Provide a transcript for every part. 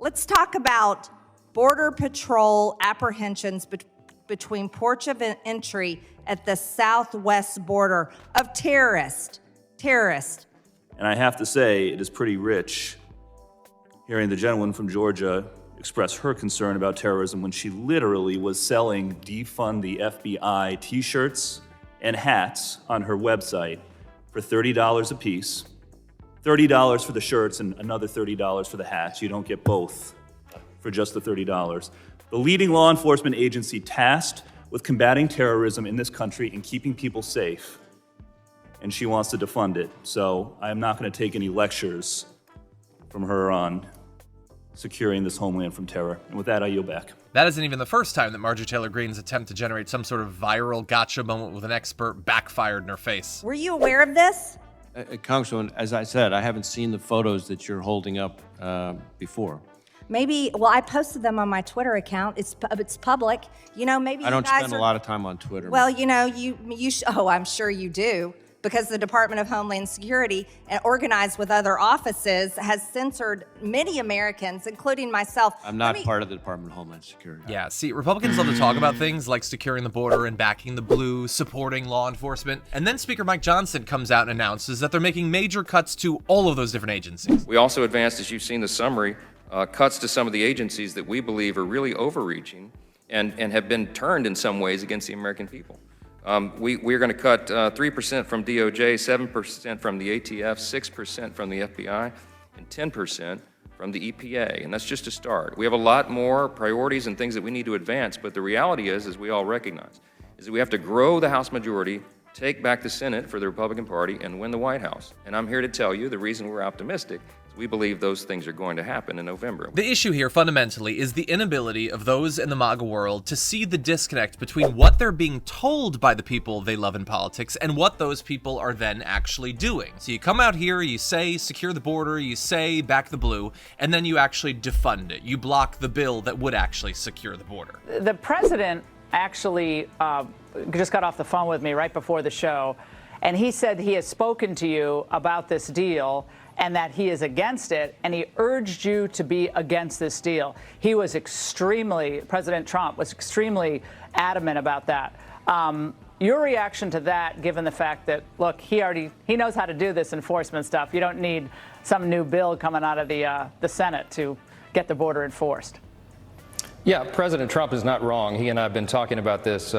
Let's talk about Border Patrol apprehensions between ports of entry at the southwest border of terrorists. And I have to say, it is pretty rich hearing the gentleman from Georgia express her concern about terrorism when she literally was selling defund the FBI t-shirts and hats on her website for $30 a piece. $30 for the shirts and another $30 for the hats. You don't get both for just the $30. The leading law enforcement agency tasked with combating terrorism in this country and keeping people safe, and she wants to defund it. So I am not going to take any lectures from her on securing this homeland from terror. And with that, I yield back. That isn't even the first time that Marjorie Taylor Greene's attempt to generate some sort of viral gotcha moment with an expert backfired in her face. Were you aware of this? Congresswoman, as I said, I haven't seen the photos that you're holding up before. Maybe, well, I posted them on my Twitter account. It's public. You know, maybe I don't you guys spend a lot of time on Twitter. Well, you know, oh, I'm sure you do, because the Department of Homeland Security, organized with other offices, has censored many Americans, including myself. I'm not part of the Department of Homeland Security. Yeah, see, Republicans love to talk about things like securing the border and backing the blue, supporting law enforcement, and then Speaker Mike Johnson comes out and announces that they're making major cuts to all of those different agencies. We also advanced, as you've seen the summary, cuts to some of the agencies that we believe are really overreaching and have been turned in some ways against the American people. We're going to cut 3% from DOJ, 7% from the ATF, 6% from the FBI, and 10% from the EPA, and that's just a start. We have a lot more priorities and things that we need to advance, but the reality is, as we all recognize, is that we have to grow the House majority, take back the Senate for the Republican Party, and win the White House. And I'm here to tell you the reason we're optimistic is we believe those things are going to happen in November. The issue here, fundamentally, is the inability of those in the MAGA world to see the disconnect between what they're being told by the people they love in politics and what those people are then actually doing. So you come out here, you say secure the border, you say back the blue, and then you actually defund it. You block the bill that would actually secure the border. The president actually just got off the phone with me right before the show, and he said he has spoken to you about this deal and that he is against it, and he urged you to be against this deal. He was President Trump was extremely adamant about that. Your reaction to that, given the fact that, look, he knows how to do this enforcement stuff. You don't need some new bill coming out of the Senate to get the border enforced. Yeah, President Trump is not wrong. He and I have been talking about this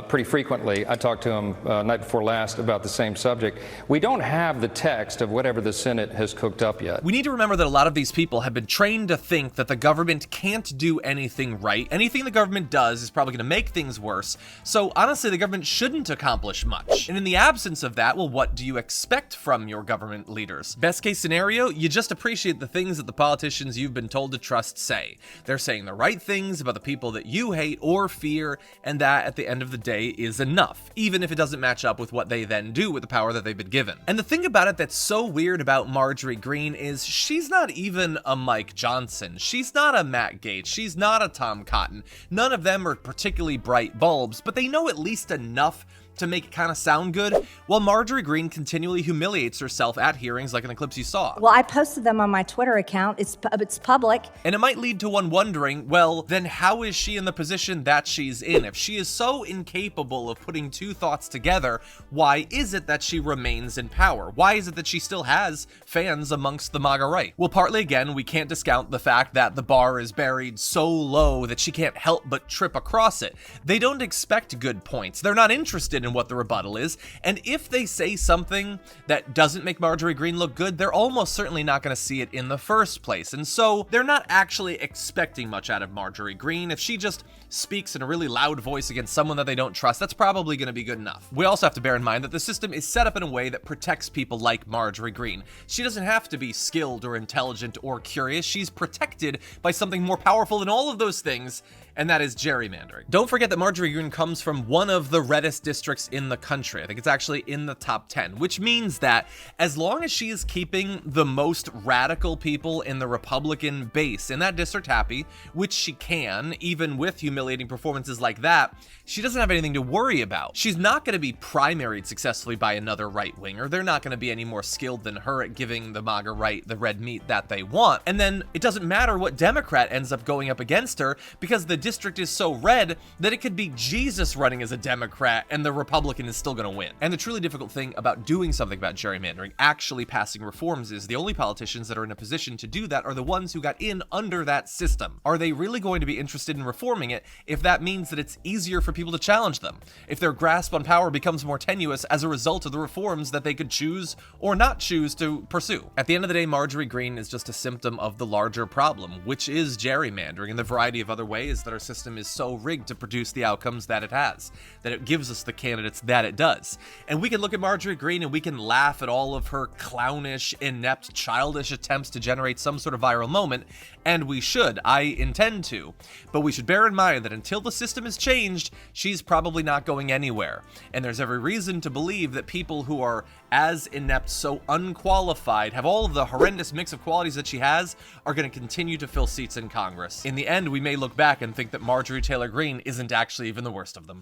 pretty frequently. I talked to him night before last about the same subject. We don't have the text of whatever the Senate has cooked up yet. We need to remember that a lot of these people have been trained to think that the government can't do anything right. Anything the government does is probably going to make things worse. So honestly, the government shouldn't accomplish much. And in the absence of that, well, what do you expect from your government leaders? Best case scenario, you just appreciate the things that the politicians you've been told to trust say. They're saying the right things about the people that you hate or fear, and that at the end of the day is enough, even if it doesn't match up with what they then do with the power that they've been given. And the thing about it that's so weird about Marjorie Greene is she's not even a Mike Johnson. She's not a Matt Gaetz. She's not a Tom Cotton. None of them are particularly bright bulbs, but they know at least enough to make it kind of sound good, while Marjorie Greene continually humiliates herself at hearings like in the clips you saw. Well, I posted them on my Twitter account. It's public. And it might lead to one wondering, well, then how is she in the position that she's in? If she is so incapable of putting two thoughts together, why is it that she remains in power? Why is it that she still has fans amongst the MAGA right? Well, partly, again, we can't discount the fact that the bar is buried so low that she can't help but trip across it. They don't expect good points. They're not interested in what the rebuttal is, and if they say something that doesn't make Marjorie Greene look good, they're almost certainly not going to see it in the first place, and so they're not actually expecting much out of Marjorie Greene. If she just speaks in a really loud voice against someone that they don't trust, that's probably going to be good enough. We also have to bear in mind that the system is set up in a way that protects people like Marjorie Greene. She doesn't have to be skilled or intelligent or curious. She's protected by something more powerful than all of those things, and that is gerrymandering. Don't forget that Marjorie Greene comes from one of the reddest districts in the country. I think it's actually in the top 10, which means that as long as she is keeping the most radical people in the Republican base in that district happy, which she can, even with humiliating performances like that, she doesn't have anything to worry about. She's not going to be primaried successfully by another right-winger. They're not going to be any more skilled than her at giving the MAGA right the red meat that they want. And then it doesn't matter what Democrat ends up going up against her, because the district is so red that it could be Jesus running as a Democrat and the Republican is still going to win. And the truly difficult thing about doing something about gerrymandering, actually passing reforms, is the only politicians that are in a position to do that are the ones who got in under that system. Are they really going to be interested in reforming it if that means that it's easier for people to challenge them? If their grasp on power becomes more tenuous as a result of the reforms that they could choose or not choose to pursue? At the end of the day, Marjorie Greene is just a symptom of the larger problem, which is gerrymandering and the variety of other ways that our system is so rigged to produce the outcomes that it has, that it gives us the candidates that it does. And we can look at Marjorie Greene and we can laugh at all of her clownish, inept, childish attempts to generate some sort of viral moment, and we should. I intend to. But we should bear in mind that until the system is changed, she's probably not going anywhere. And there's every reason to believe that people who are as inept, so unqualified, have all of the horrendous mix of qualities that she has, are going to continue to fill seats in Congress. In the end, we may look back and think that Marjorie Taylor Greene isn't actually even the worst of them.